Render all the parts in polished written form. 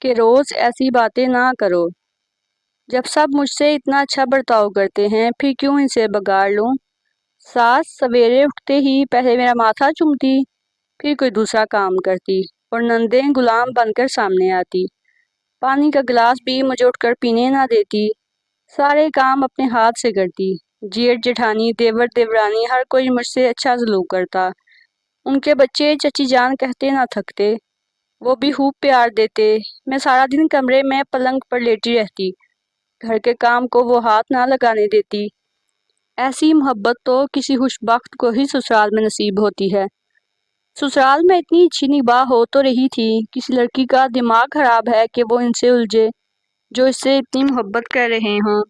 کہ روز ایسی باتیں نہ کرو۔ جب سب مجھ سے اتنا اچھا برتاؤ کرتے ہیں پھر کیوں ان سے بگاڑ لوں؟ ساس سویرے اٹھتے ہی پہلے میرا ماتھا چومتی، پھر کوئی دوسرا کام کرتی اور نندیں غلام بن کر سامنے آتی۔ پانی کا گلاس بھی مجھے اٹھ کر پینے نہ دیتی، سارے کام اپنے ہاتھ سے کرتی۔ جیٹھ جٹھانی دیور دیورانی ہر کوئی مجھ سے اچھا سلوک کرتا۔ ان کے بچے چچی جان کہتے نہ تھکتے، وہ بھی خوب پیار دیتے۔ میں سارا دن کمرے میں پلنگ پر لیٹی رہتی، گھر کے کام کو وہ ہاتھ نہ لگانے دیتی۔ ایسی محبت تو کسی خوش بخت کو ہی سسرال میں نصیب ہوتی ہے۔ سسرال میں اتنی اچھی نگاہ ہو تو رہی تھی، کسی لڑکی کا دماغ خراب ہے کہ وہ ان سے الجھے جو اس سے اتنی محبت کر رہے ہوں۔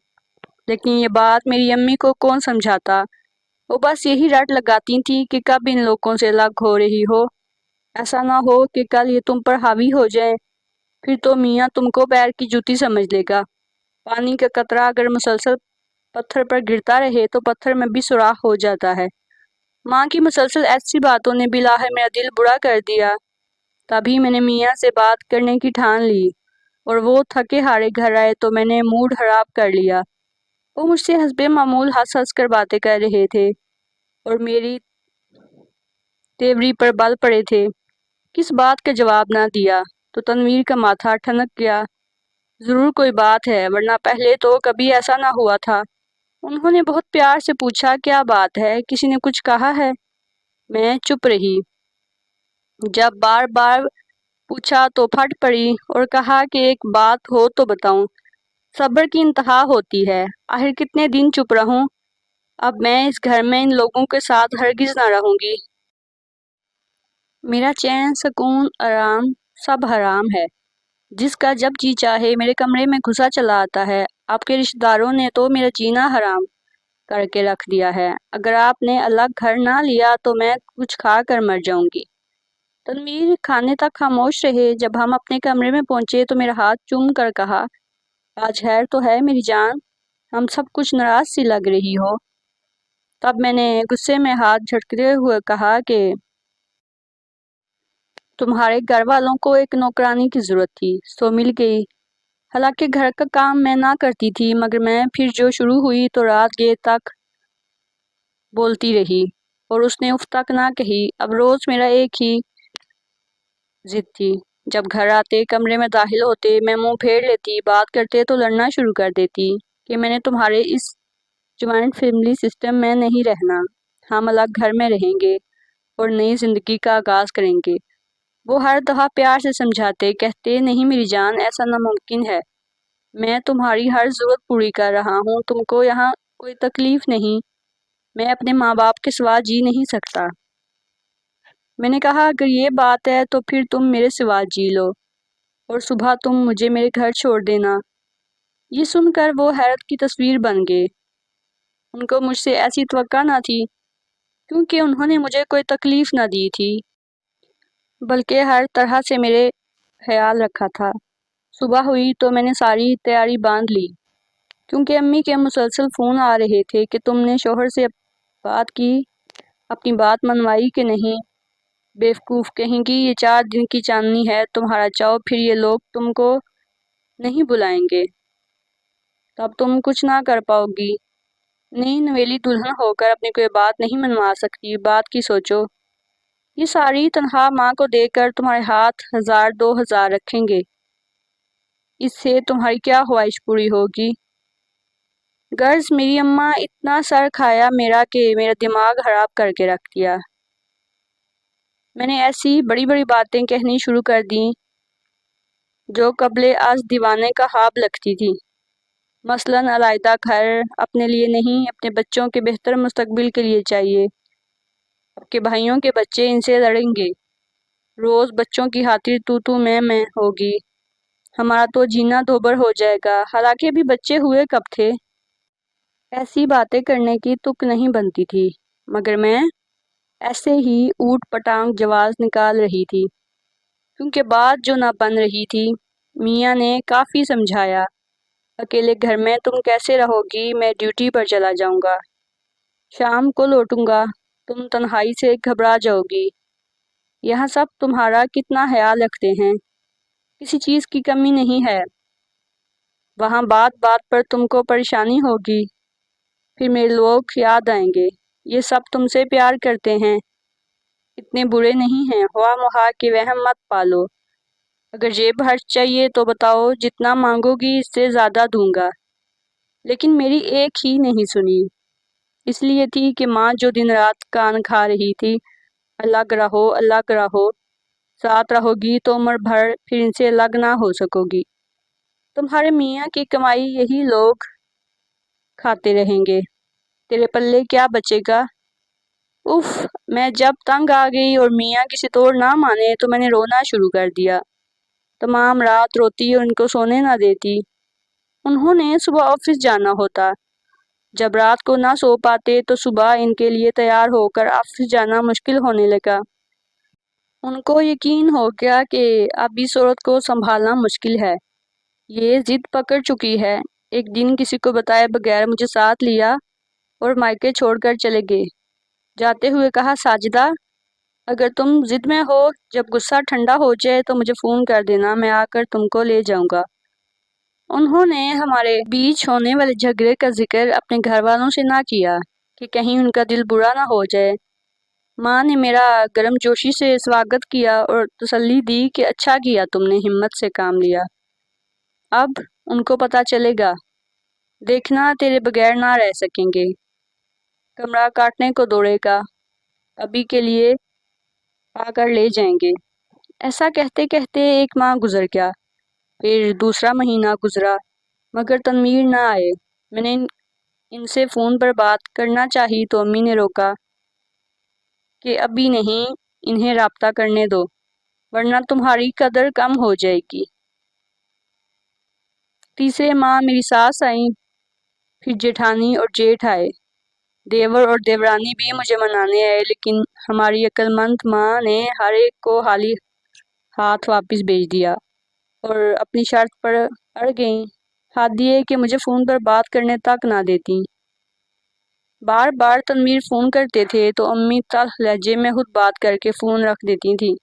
لیکن یہ بات میری امی کو کون سمجھاتا، وہ بس یہی رٹ لگاتی تھی کہ کب ان لوگوں سے الگ ہو رہی ہو، ایسا نہ ہو کہ کل یہ تم پر حاوی ہو جائیں، پھر تو میاں تم کو پیر کی جوتی سمجھ لے گا۔ پانی کا قطرہ اگر مسلسل پتھر پر گرتا رہے تو پتھر میں بھی سوراخ ہو جاتا ہے۔ ماں کی مسلسل ایسی باتوں نے بلاخر میرا دل برا کر دیا۔ تبھی میں نے میاں سے بات کرنے کی ٹھان لی اور وہ تھکے ہارے گھر آئے تو میں نے موڈ خراب کر لیا۔ وہ مجھ سے حسب معمول ہنس ہنس کر باتیں کر رہے تھے اور میری تیوری پر بل پڑے تھے۔ کس بات کا جواب نہ دیا تو تنویر کا ماتھا ٹھنک گیا۔ ضرور کوئی بات ہے، ورنہ پہلے تو کبھی ایسا نہ ہوا تھا۔ انہوں نے بہت پیار سے پوچھا، کیا بات ہے، کسی نے کچھ کہا ہے؟ میں چپ رہی۔ جب بار بار پوچھا تو پھٹ پڑی اور کہا کہ ایک بات ہو تو بتاؤں، صبر کی انتہا ہوتی ہے، آخر کتنے دن چپ رہوں؟ اب میں اس گھر میں ان لوگوں کے ساتھ ہرگز نہ رہوں گی۔ میرا چین، سکون، آرام سب حرام ہے۔ جس کا جب جی چاہے میرے کمرے میں گھسا چلا آتا ہے۔ آپ کے رشتہ داروں نے تو میرا جینا حرام کر کے رکھ دیا ہے۔ اگر آپ نے الگ گھر نہ لیا تو میں کچھ کھا کر مر جاؤں گی۔ تنویر کھانے تک خاموش رہے۔ جب ہم اپنے کمرے میں پہنچے تو میرا ہاتھ چوم کر کہا، آج خیر تو ہے میری جان، ہم سب کچھ ناراض سی لگ رہی ہو۔ تب میں نے غصے میں ہاتھ جھٹکتے ہوئے کہا کہ تمہارے گھر والوں کو ایک نوکرانی کی ضرورت تھی سو مل گئی۔ حالانکہ گھر کا کام میں نہ کرتی تھی، مگر میں پھر جو شروع ہوئی تو رات گئے تک بولتی رہی اور اس نے اف تک نہ کہی۔ اب روز میرا ایک ہی ضد تھی، جب گھر آتے کمرے میں داخل ہوتے میں منہ پھیر لیتی، بات کرتے تو لڑنا شروع کر دیتی کہ میں نے تمہارے اس جوائنٹ فیملی سسٹم میں نہیں رہنا، ہم الگ گھر میں رہیں گے اور نئی زندگی کا آغاز کریں گے۔ وہ ہر دفعہ پیار سے سمجھاتے، کہتے نہیں میری جان، ایسا ناممکن ہے، میں تمہاری ہر ضرورت پوری کر رہا ہوں، تم کو یہاں کوئی تکلیف نہیں، میں اپنے ماں باپ کے سوا جی نہیں سکتا۔ میں نے کہا اگر یہ بات ہے تو پھر تم میرے سوا جی لو اور صبح تم مجھے میرے گھر چھوڑ دینا۔ یہ سن کر وہ حیرت کی تصویر بن گئے۔ ان کو مجھ سے ایسی توقع نہ تھی، کیونکہ انہوں نے مجھے کوئی تکلیف نہ دی تھی، بلکہ ہر طرح سے میرے خیال رکھا تھا۔ صبح ہوئی تو میں نے ساری تیاری باندھ لی، کیونکہ امی کے مسلسل فون آ رہے تھے کہ تم نے شوہر سے بات کی، اپنی بات منوائی کہ نہیں، بیوقوف کہیں گی، یہ 4 دن کی چاندنی ہے، تمہارا چاؤ، پھر یہ لوگ تم کو نہیں بلائیں گے، تب تم کچھ نہ کر پاؤ گی، نئی نویلی دلہن ہو کر اپنی کوئی بات نہیں منوا سکتی، بات کی سوچو، یہ ساری تنخواہ ماں کو دے کر تمہارے ہاتھ 1000 2000 رکھیں گے، اس سے تمہاری کیا خواہش پوری ہوگی؟ غرض میری اماں اتنا سر کھایا میرا کہ میرا دماغ خراب کر کے رکھ دیا۔ میں نے ایسی بڑی بڑی باتیں کہنی شروع کر دیں جو قبل از دیوانے کا خواب لگتی تھی، مثلاً علیحدہ گھر اپنے لیے نہیں، اپنے بچوں کے بہتر مستقبل کے لیے چاہیے، اب کے بھائیوں کے بچے ان سے لڑیں گے، روز بچوں کی خاطر تو میں ہوگی، ہمارا تو جینا دوبر ہو جائے گا، حالانکہ ابھی بچے ہوئے کب تھے؟ ایسی باتیں کرنے کی تک نہیں بنتی تھی، مگر میں ایسے ہی اوٹ پٹانگ جواز نکال رہی تھی، کیونکہ بات جو نہ بن رہی تھی۔ میاں نے کافی سمجھایا، اکیلے گھر میں تم کیسے رہو گی، میں ڈیوٹی پر چلا جاؤں گا، شام کو لوٹوں گا، تم تنہائی سے گھبرا جاؤ گی، یہاں سب تمہارا کتنا خیال رکھتے ہیں، کسی چیز کی کمی نہیں ہے۔ وہاں بات بات پر تم کو پریشانی ہوگی، پھر میرے لوگ یاد آئیں گے، یہ سب تم سے پیار کرتے ہیں، اتنے برے نہیں ہیں، ہوا مہا کے وہم مت پالو۔ اگر جیب خرچ چاہیے تو بتاؤ، جتنا مانگو گی اس سے زیادہ دوں گا۔ لیکن میری ایک ہی نہیں سنی۔ اس لیے تھی کہ ماں جو دن رات کان کھا رہی تھی، الگ رہو الگ رہو، ساتھ رہو گی تو عمر بھر پھر ان سے الگ نہ ہو سکو گی۔ تمہارے میاں کی کمائی یہی لوگ کھاتے رہیں گے، تیرے پلے کیا بچے گا؟ اف، میں جب تنگ آ گئی اور میاں کسی طور نہ مانے تو میں نے رونا شروع کر دیا۔ تمام رات روتی اور ان کو سونے نہ دیتی۔ انہوں نے صبح آفس جانا ہوتا، جب رات کو نہ سو پاتے تو صبح ان کے لیے تیار ہو کر آفس جانا مشکل ہونے لگا۔ ان کو یقین ہو گیا کہ اب اس عورت کو سنبھالنا مشکل ہے، یہ ضد پکڑ چکی ہے۔ ایک دن کسی کو بتائے بغیر مجھے ساتھ لیا اور مائکے چھوڑ کر چلے گئے۔ جاتے ہوئے کہا، ساجدہ، اگر تم ضد میں ہو، جب غصہ ٹھنڈا ہو جائے تو مجھے فون کر دینا، میں آ کر تم کو لے جاؤں گا۔ انہوں نے ہمارے بیچ ہونے والے جھگڑے کا ذکر اپنے گھر والوں سے نہ کیا کہ کہیں ان کا دل برا نہ ہو جائے۔ ماں نے میرا گرم جوشی سے سواگت کیا اور تسلی دی کہ اچھا کیا تم نے ہمت سے کام لیا، اب ان کو پتہ چلے گا، دیکھنا تیرے بغیر نہ رہ سکیں گے۔ کمرہ کاٹنے کو دوڑے گا، ابھی کے لیے آ کر لے جائیں گے۔ ایسا کہتے کہتے ایک ماہ گزر گیا، پھر دوسرا مہینہ گزرا، مگر تنویر نہ آئے۔ میں نے ان سے فون پر بات کرنا چاہی تو امی نے روکا کہ ابھی نہیں، انہیں رابطہ کرنے دو، ورنہ تمہاری قدر کم ہو جائے گی۔ تیسرے ماہ میری ساس آئیں، پھر جیٹھانی اور جیٹھ آئے، دیور اور دیورانی بھی مجھے منانے آئے، لیکن ہماری عقل مند ماں نے ہر ایک کو خالی ہاتھ واپس بھیج دیا اور اپنی شرط پر اڑ گئیں، حد یہ کہ مجھے فون پر بات کرنے تک نہ دیتی۔ بار بار تنویر فون کرتے تھے تو امی تلخ لہجے میں خود بات کر کے فون رکھ دیتی تھی۔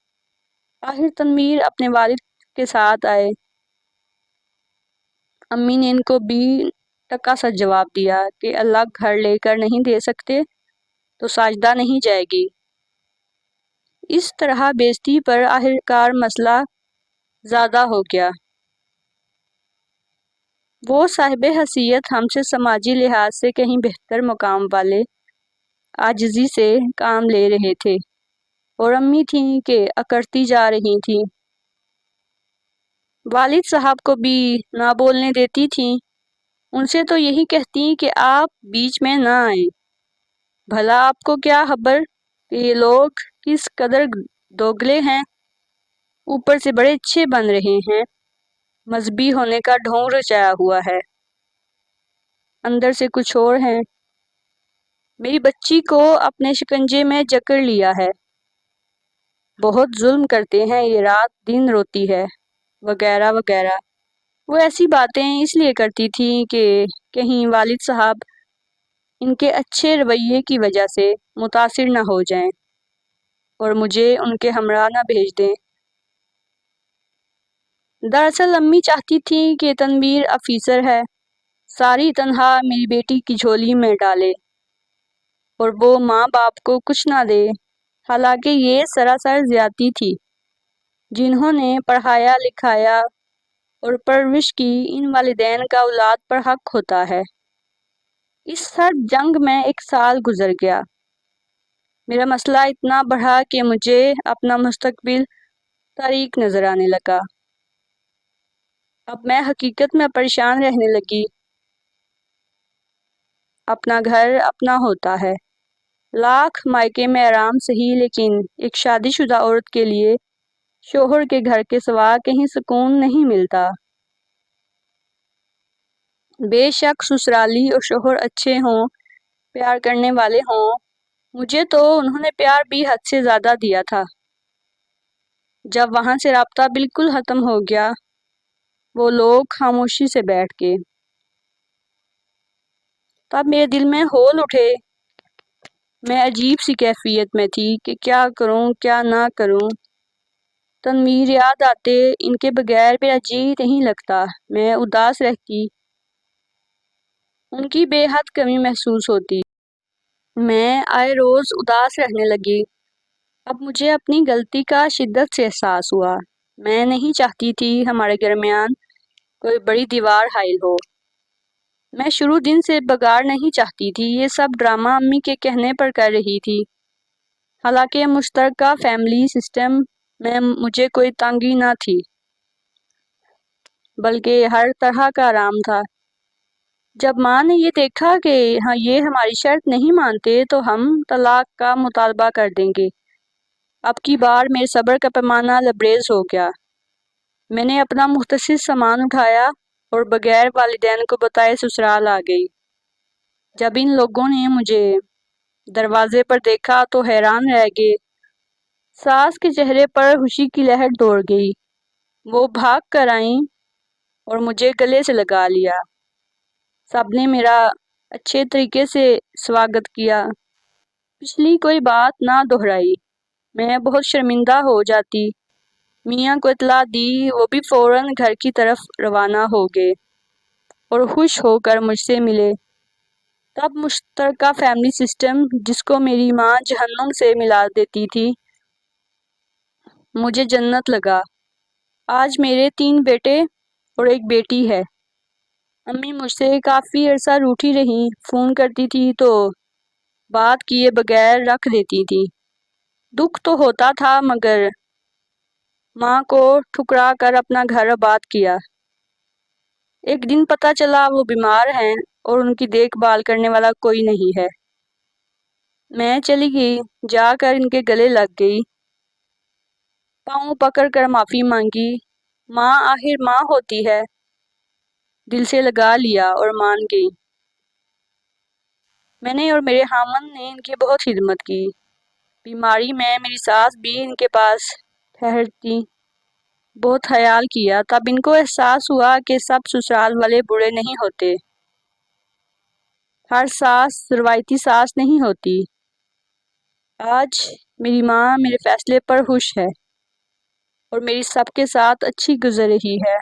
آخر تنویر اپنے والد کے ساتھ آئے۔ امی نے ان کو بھی ٹکا سا جواب دیا کہ الگ گھر لے کر نہیں دے سکتے تو ساجدہ نہیں جائے گی۔ اس طرح بےعزتی پر آخرکار مسئلہ زیادہ ہو گیا۔ وہ صاحب حیثیت ہم سے سماجی لحاظ سے کہیں بہتر مقام والے عاجزی سے کام لے رہے تھے، اور امی تھیں کہ اکڑتی جا رہی تھیں۔ والد صاحب کو بھی نہ بولنے دیتی تھیں، ان سے تو یہی کہتی کہ آپ بیچ میں نہ آئیں، بھلا آپ کو کیا خبر کہ یہ لوگ کس قدر دوگلے ہیں، اوپر سے بڑے اچھے بن رہے ہیں، مذہبی ہونے کا ڈھونگ رچایا ہوا ہے، اندر سے کچھ اور ہیں، میری بچی کو اپنے شکنجے میں جکڑ لیا ہے، بہت ظلم کرتے ہیں، یہ رات دن روتی ہے، وغیرہ وغیرہ۔ وہ ایسی باتیں اس لیے کرتی تھی کہ کہیں والد صاحب ان کے اچھے رویے کی وجہ سے متاثر نہ ہو جائیں اور مجھے ان کے ہمراہ نہ بھیج دیں۔ دراصل امی چاہتی تھی کہ تنویر افیسر ہے، ساری تنخواہ میری بیٹی کی جھولی میں ڈالے اور وہ ماں باپ کو کچھ نہ دے، حالانکہ یہ سراسر زیادتی تھی۔ جنہوں نے پڑھایا لکھایا اور پرورش کی، ان والدین کا اولاد پر حق ہوتا ہے۔ اس سرد جنگ میں ایک سال گزر گیا، میرا مسئلہ اتنا بڑھا کہ مجھے اپنا مستقبل تاریک نظر آنے لگا۔ اب میں حقیقت میں پریشان رہنے لگی۔ اپنا گھر اپنا ہوتا ہے، لاکھ مائکے میں آرام سہی، لیکن ایک شادی شدہ عورت کے لیے شوہر کے گھر کے سوا کہیں سکون نہیں ملتا۔ بے شک سسرالی اور شوہر اچھے ہوں، پیار کرنے والے ہوں، مجھے تو انہوں نے پیار بھی حد سے زیادہ دیا تھا۔ جب وہاں سے رابطہ بالکل ختم ہو گیا، وہ لوگ خاموشی سے بیٹھ گئے۔ تب میرے دل میں ہول اٹھے، میں عجیب سی کیفیت میں تھی کہ کیا کروں کیا نہ کروں۔ تنویر یاد آتے، ان کے بغیر میرا جی نہیں لگتا، میں اداس رہتی، ان کی بے حد کمی محسوس ہوتی، میں آئے روز اداس رہنے لگی۔ اب مجھے اپنی غلطی کا شدت سے احساس ہوا، میں نہیں چاہتی تھی ہمارے درمیان کوئی بڑی دیوار حائل ہو۔ میں شروع دن سے بگاڑ نہیں چاہتی تھی، یہ سب ڈرامہ امی کے کہنے پر کر رہی تھی۔ حالانکہ مشترکہ فیملی سسٹم میں مجھے کوئی تنگی نہ تھی، بلکہ ہر طرح کا آرام تھا۔ جب ماں نے یہ دیکھا کہ یہ ہماری شرط نہیں مانتے تو ہم طلاق کا مطالبہ کر دیں گے، اب کی بار میرے صبر کا پیمانہ لبریز ہو گیا۔ میں نے اپنا مختصر سامان اٹھایا اور بغیر والدین کو بتائے سسرال آ گئی۔ جب ان لوگوں نے مجھے دروازے پر دیکھا تو حیران رہ گئے۔ ساس کے چہرے پر خوشی کی لہر دوڑ گئی، وہ بھاگ کر آئیں اور مجھے گلے سے لگا لیا۔ سب نے میرا اچھے طریقے سے سواگت کیا، پچھلی کوئی بات نہ دہرائی۔ میں بہت شرمندہ ہو جاتی، میاں کو اطلاع دی، وہ بھی فوراً گھر کی طرف روانہ ہو گئے اور خوش ہو کر مجھ سے ملے۔ تب مشترکہ فیملی سسٹم، جس کو میری ماں جہنم سے ملا دیتی تھی، مجھے جنت لگا۔ آج میرے 3 بیٹے اور 1 بیٹی ہے۔ امی مجھ سے کافی عرصہ روٹھی رہیں، فون کرتی تھی تو بات کیے بغیر رکھ دیتی تھی۔ دکھ تو ہوتا تھا، مگر ماں کو ٹھکرا کر اپنا گھر آباد کیا۔ ایک دن پتہ چلا وہ بیمار ہیں اور ان کی دیکھ بھال کرنے والا کوئی نہیں ہے۔ میں چلی گئی، جا کر ان کے گلے لگ گئی، پاؤں پکڑ کر معافی مانگی۔ ماں آخر ماں ہوتی ہے، دل سے لگا لیا اور مان گئی۔ میں نے اور میرے خاوند نے ان کی بہت خدمت کی۔ بیماری میں میری ساس بھی ان کے پاس ٹھہرتی، بہت خیال کیا۔ تب ان کو احساس ہوا کہ سب سسرال والے برے نہیں ہوتے، ہر ساس روایتی ساس نہیں ہوتی۔ آج میری ماں میرے فیصلے پر خوش ہے اور میری سب کے ساتھ اچھی گزر رہی ہے۔